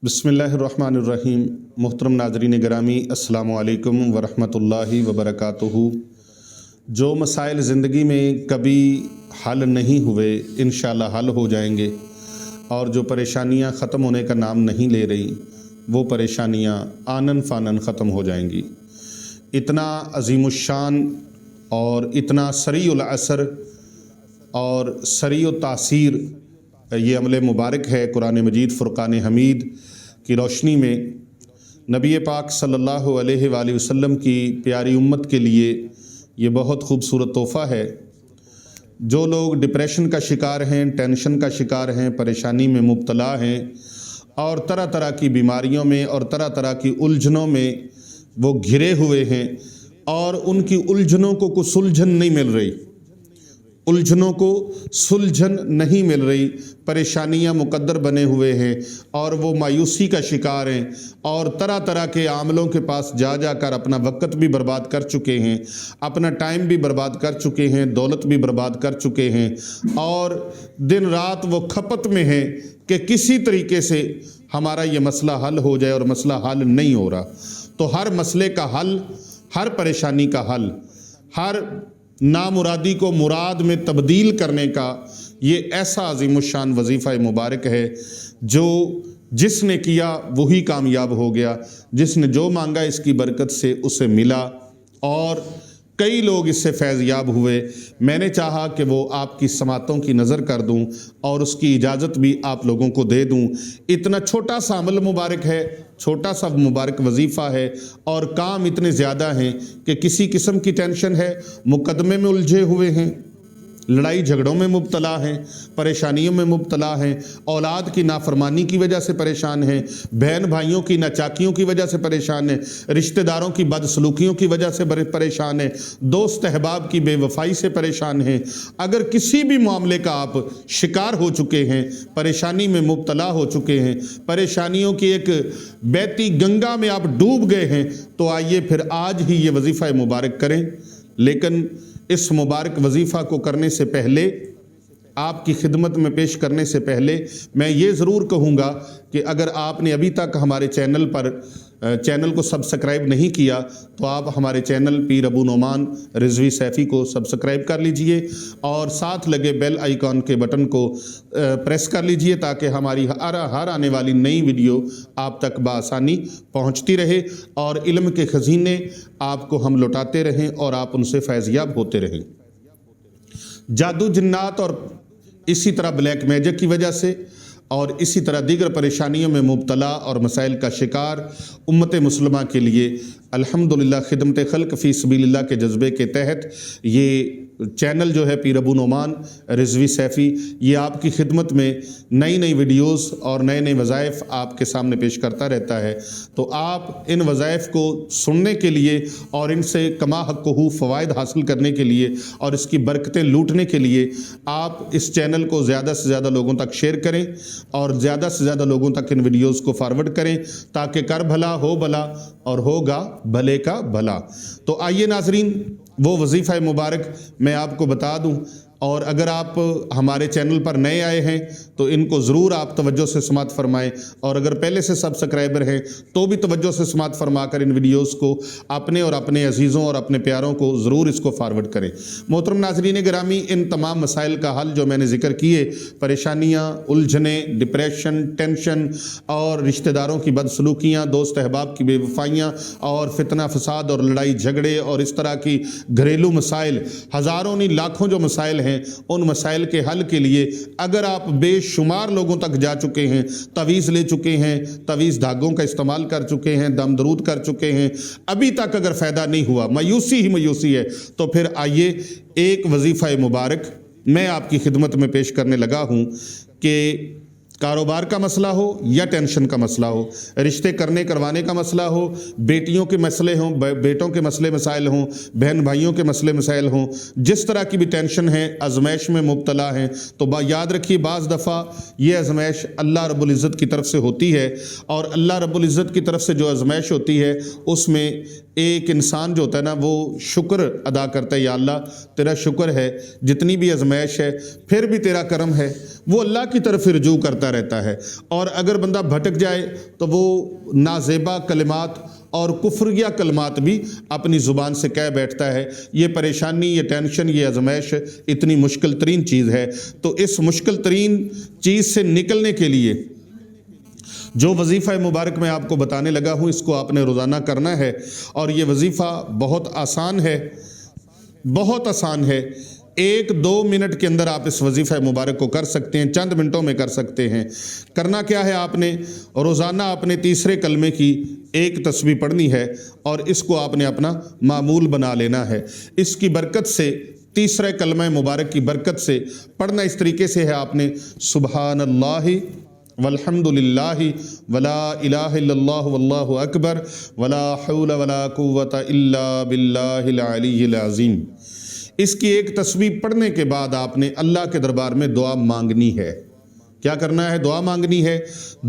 बिस्मिल्लाहिर्रहमानिर्रहीम। मोहतरम नाज़रीन गिरामी, अस्सलामु अलैकुम वरहमतुल्लाहि वबरकातुहू। जो मसाइल ज़िंदगी में कभी हल नहीं हुए इंशाअल्लाह हल हो जाएंगे, और जो परेशानियां ख़त्म होने का नाम नहीं ले रही वो परेशानियां आनन फ़ानन ख़त्म हो जाएंगी। इतना अज़ीमुश्शान और इतना सरीउल असर और सरीउ तासीर ये अमल मुबारक है। कुरान मजीद फ़ुरक़ान हमीद की रोशनी में नबी पाक सल्लल्लाहु अलैहि वसल्लम की प्यारी उम्मत के लिए ये बहुत खूबसूरत तोहफ़ा है। जो लोग डिप्रेशन का शिकार हैं, टेंशन का शिकार हैं, परेशानी में मुब्तला हैं और तरह तरह की बीमारियों में और तरह तरह की उलझनों में वो घिरे हुए हैं और उनकी उलझनों को कुछ सुलझन नहीं मिल रही, उलझनों को सुलझन नहीं मिल रही, परेशानियां मुकद्दर बने हुए हैं और वो मायूसी का शिकार हैं और तरह तरह के आमलों के पास जा जाकर अपना वक़्त भी बर्बाद कर चुके हैं, अपना टाइम भी बर्बाद कर चुके हैं, दौलत भी बर्बाद कर चुके हैं और दिन रात वो खपत में हैं कि किसी तरीके से हमारा ये मसला हल हो जाए, और मसला हल नहीं हो रहा। तो हर मसले का हल, हर परेशानी का हल, हर नामुरादी को मुराद में तब्दील करने का ये ऐसा अज़ीमुश्शान वजीफ़ा मुबारक है जो जिसने किया वही कामयाब हो गया। जिसने जो मांगा इसकी बरकत से उसे मिला और कई लोग इससे फैज़याब हुए। मैंने चाहा कि वो आपकी समातों की नज़र कर दूं और उसकी इजाज़त भी आप लोगों को दे दूं। इतना छोटा सा अमल मुबारक है, छोटा सा मुबारक वजीफ़ा है और काम इतने ज़्यादा हैं कि किसी किस्म की टेंशन है, मुकदमे में उलझे हुए हैं, लड़ाई झगड़ों में मुब्तला हैं, परेशानियों में मुब्तला हैं, औलाद की नाफरमानी की वजह से परेशान हैं, बहन भाइयों की नाचाकियों की वजह से परेशान हैं, रिश्तेदारों की बदसलूकियों की वजह से परेशान हैं, दोस्त अहबाब की बेवफाई से परेशान हैं। अगर किसी भी मामले का आप शिकार हो चुके हैं, परेशानी में मुब्तला हो चुके हैं, परेशानियों की एक बहती गंगा में आप डूब गए हैं, तो आइए फिर आज ही ये वजीफ़ा मुबारक करें। लेकिन इस मुबारक वजीफ़ा को करने से पहले, आपकी खिदमत में पेश करने से पहले मैं ये ज़रूर कहूँगा कि अगर आपने अभी तक हमारे चैनल को सब्सक्राइब नहीं किया तो आप हमारे चैनल पीर अबू नोमान रिजवी सैफ़ी को सब्सक्राइब कर लीजिए और साथ लगे बेल आइकॉन के बटन को प्रेस कर लीजिए ताकि हमारी हर आने वाली नई वीडियो आप तक बआसानी पहुंचती रहे और इल्म के खजीने आपको हम लौटाते रहें और आप उनसे फैज़याब होते रहें। जादू जिन्नात और इसी तरह ब्लैक मैजिक की वजह से और इसी तरह दीगर परेशानियों में मुब्तला और मसाइल का शिकार उम्मत मुस्लिमा के लिए अल्हम्दुलिल्लाह खिदमत खल्क़ फ़ी सबीलिल्लाह के जज्बे के तहत ये चैनल जो है पीर अबू नोमान रिजवी सैफ़ी, ये आपकी खिदमत में नई नई वीडियोस और नए नए वज़ाइफ आपके सामने पेश करता रहता है। तो आप इन वज़ाइफ को सुनने के लिए और इनसे कमा हक़्क़ुहू फ़वाइद हासिल करने के लिए और इसकी बरकतें लूटने के लिए आप इस चैनल को ज़्यादा से ज़्यादा लोगों तक शेयर करें और ज़्यादा से ज़्यादा लोगों तक इन वीडियोज़ को फॉरवर्ड करें ताकि कर भला हो भला और होगा भले का भला। तो आइए नाज़रीन, वो वजीफ़ा मुबारक मैं आपको बता दूं, और अगर आप हमारे चैनल पर नए आए हैं तो इनको ज़रूर आप तवज्जो से समात फरमाएं, और अगर पहले से सब्सक्राइबर हैं तो भी तवज्जो से समात फरमा कर इन वीडियोस को अपने और अपने अजीज़ों और अपने प्यारों को ज़रूर इसको फॉरवर्ड करें। मोहतरम नाज़रीन गिरामी, इन तमाम मसाइल का हल जो मैंने ज़िक्र किए, परेशानियाँ, उलझने, डिप्रेशन, टेंशन और रिश्तेदारों की बदसलूकियाँ, दोस्त अहबाब की बेवफाइयाँ और फितना फसाद और लड़ाई झगड़े और इस तरह की घरेलू मसाइल, हज़ारों नहीं लाखों जो मसाइल हैं, उन मसाइल के हल के लिए अगर आप बेशुमार लोगों तक जा चुके हैं, तवीज़ ले चुके हैं, तवीज़ धागों का इस्तेमाल कर चुके हैं, दम दरूद कर चुके हैं, अभी तक अगर फ़ायदा नहीं हुआ, मायूसी ही मायूसी है, तो फिर आइए एक वजीफ़ा मुबारक मैं आपकी खिदमत में पेश करने लगा हूँ कि कारोबार का मसला हो या टेंशन का मसला हो, रिश्ते करने करवाने का मसला हो, बेटियों के मसले हों, बेटों के मसले मसाइल हों, बहन भाइयों के मसले मसाइल हों, जिस तरह की भी टेंशन है, आजमाइश में मुब्तला हैं, तो याद रखिए बाज़ दफ़ा ये आजमाइश अल्लाह रब्बुल इज़्ज़त की तरफ से होती है और अल्लाह रब्बुल इज़्ज़त की तरफ से जो आजमाइश होती है उसमें ایک انسان جو ہوتا ہے نا وہ شکر ادا کرتا ہے، یا اللہ تیرا شکر ہے، جتنی بھی آزمائش ہے پھر بھی تیرا کرم ہے، وہ اللہ کی طرف رجوع کرتا رہتا ہے۔ اور اگر بندہ بھٹک جائے تو وہ نازیبا کلمات اور کفریہ کلمات بھی اپنی زبان سے کہہ بیٹھتا ہے۔ یہ پریشانی، یہ ٹینشن، یہ آزمائش اتنی مشکل ترین چیز ہے، تو اس مشکل ترین چیز سے نکلنے کے لیے جو وظیفہ مبارک میں آپ کو بتانے لگا ہوں، اس کو آپ نے روزانہ کرنا ہے، اور یہ وظیفہ بہت آسان ہے، بہت آسان ہے۔ 1-2 منٹ کے اندر آپ اس وظیفہ مبارک کو کر سکتے ہیں، چند منٹوں میں کر سکتے ہیں۔ کرنا کیا ہے، آپ نے روزانہ اپنے تیسرے کلمے کی ایک تسبیح پڑھنی ہے، اور اس کو آپ نے اپنا معمول بنا لینا ہے۔ اس کی برکت سے، تیسرے کلمہ مبارک کی برکت سے پڑھنا اس طریقے سے ہے، آپ نے سبحان اللہ والحمد للہ ولا الہ الا اللہ واللہ اکبر ولا حول ولا قوت الا باللہ العلی العظیم۔ اس کی ایک تسبیح پڑھنے کے بعد آپ نے اللہ کے دربار میں دعا مانگنی ہے۔ کیا کرنا ہے؟ دعا مانگنی ہے،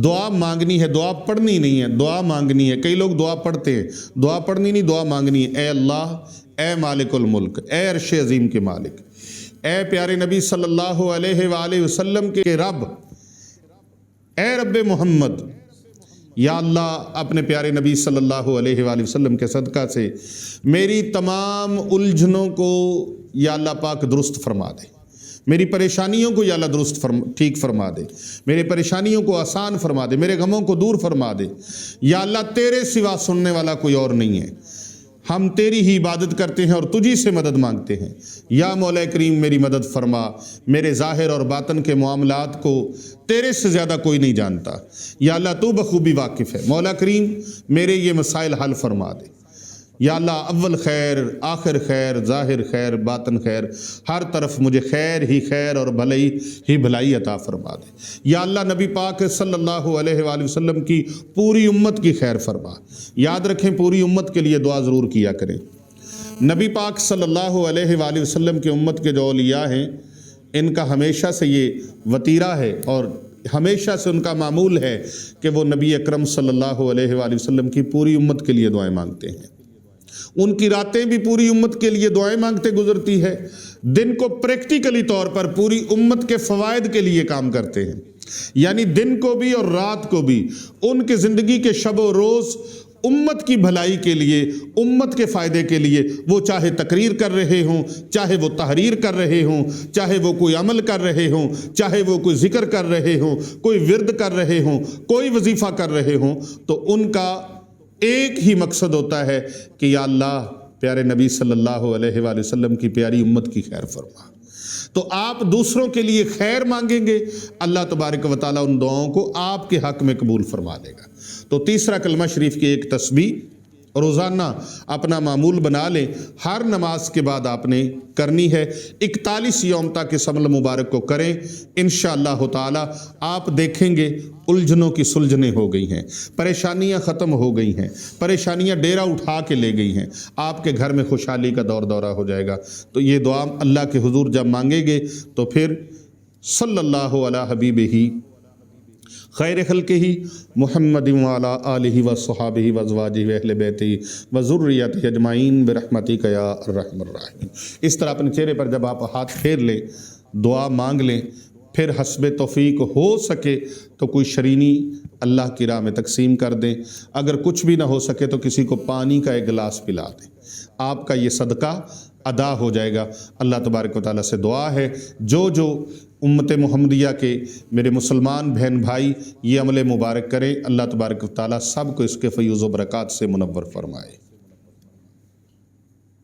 دعا مانگنی ہے، دعا پڑھنی نہیں ہے، دعا مانگنی ہے۔ کئی لوگ دعا پڑھتے ہیں، دعا پڑھنی نہیں، دعا مانگنی ہے۔ اے اللہ، اے مالک الملک، اے عرش عظیم کے مالک، اے پیارے نبی صلی اللہ علیہ وآلہ وسلم کے رب، اے رب محمد، یا اللہ اپنے پیارے نبی صلی اللہ علیہ وآلہ وسلم کے صدقہ سے میری تمام الجھنوں کو یا اللہ پاک درست فرما دے، میری پریشانیوں کو یا اللہ ٹھیک فرما دے، میری پریشانیوں کو آسان فرما دے، میرے غموں کو دور فرما دے۔ یا اللہ تیرے سوا سننے والا کوئی اور نہیں ہے، ہم تیری ہی عبادت کرتے ہیں اور تجھی سے مدد مانگتے ہیں۔ یا مولا کریم میری مدد فرما، میرے ظاہر اور باطن کے معاملات کو تیرے سے زیادہ کوئی نہیں جانتا، یا اللہ تو بخوبی واقف ہے۔ مولا کریم میرے یہ مسائل حل فرما دے، یا اللہ اول خیر، آخر خیر، ظاہر خیر، باطن خیر، ہر طرف مجھے خیر ہی خیر اور بھلائی ہی بھلائی عطا فرما دے۔ یا اللہ نبی پاک صلی اللہ علیہ وآلہ وسلم کی پوری امت کی خیر فرما۔ یاد رکھیں پوری امت کے لیے دعا ضرور کیا کریں۔ نبی پاک صلی اللہ علیہ وآلہ وسلم کے امت کے جو اولیاء ہیں، ان کا ہمیشہ سے یہ وتیرہ ہے اور ہمیشہ سے ان کا معمول ہے کہ وہ نبی اکرم صلی اللہ علیہ وآلہ وسلم کی پوری امت کے لیے دعائیں مانگتے ہیں۔ ان کی راتیں بھی پوری امت کے لیے دعائیں مانگتے گزرتی ہے، دن کو پریکٹیکلی طور پر پوری امت کے فوائد کے لیے کام کرتے ہیں، یعنی دن کو بھی اور رات کو بھی ان کے زندگی کے شب و روز امت کی بھلائی کے لیے، امت کے فائدے کے لیے، وہ چاہے تقریر کر رہے ہوں، چاہے وہ تحریر کر رہے ہوں، چاہے وہ کوئی عمل کر رہے ہوں، چاہے وہ کوئی ذکر کر رہے ہوں، کوئی ورد کر رہے ہوں، کوئی وظیفہ کر رہے ہوں، تو ان کا ایک ہی مقصد ہوتا ہے کہ یا اللہ پیارے نبی صلی اللہ علیہ وآلہ وسلم کی پیاری امت کی خیر فرما۔ تو آپ دوسروں کے لیے خیر مانگیں گے، اللہ تبارک و تعالیٰ ان دعاؤں کو آپ کے حق میں قبول فرما لے گا۔ تو تیسرا کلمہ شریف کی ایک تسبیح روزانہ اپنا معمول بنا لیں، ہر نماز کے بعد آپ نے کرنی ہے۔ 41 یوم تک اس عمل مبارک کو کریں، انشاءاللہ تعالی آپ دیکھیں گے الجھنوں کی سلجھنیں ہو گئی ہیں، پریشانیاں ختم ہو گئی ہیں، پریشانیاں ڈیرا اٹھا کے لے گئی ہیں، آپ کے گھر میں خوشحالی کا دور دورہ ہو جائے گا۔ تو یہ دعا اللہ کے حضور جب مانگیں گے تو پھر صلی اللہ علی حبیبہ خیر خلقہ محمد وعلی آلہ وصحابہ وازواجہ واہل بیتہ وذریتہ اجمعین برحمتک یا ارحم الراحمین۔ اس طرح اپنے چہرے پر جب آپ ہاتھ پھیر لیں، دعا مانگ لیں، پھر حسب توفیق ہو سکے تو کوئی شرینی اللہ کی راہ میں تقسیم کر دیں، اگر کچھ بھی نہ ہو سکے تو کسی کو پانی کا ایک گلاس پلا دیں، آپ کا یہ صدقہ ادا ہو جائے گا۔ اللہ تبارک و تعالیٰ سے دعا ہے جو امت محمدیہ کے میرے مسلمان بہن بھائی یہ عمل مبارک کریں، اللہ تبارک و تعالیٰ سب کو اس کے فیوز و برکات سے منور فرمائے۔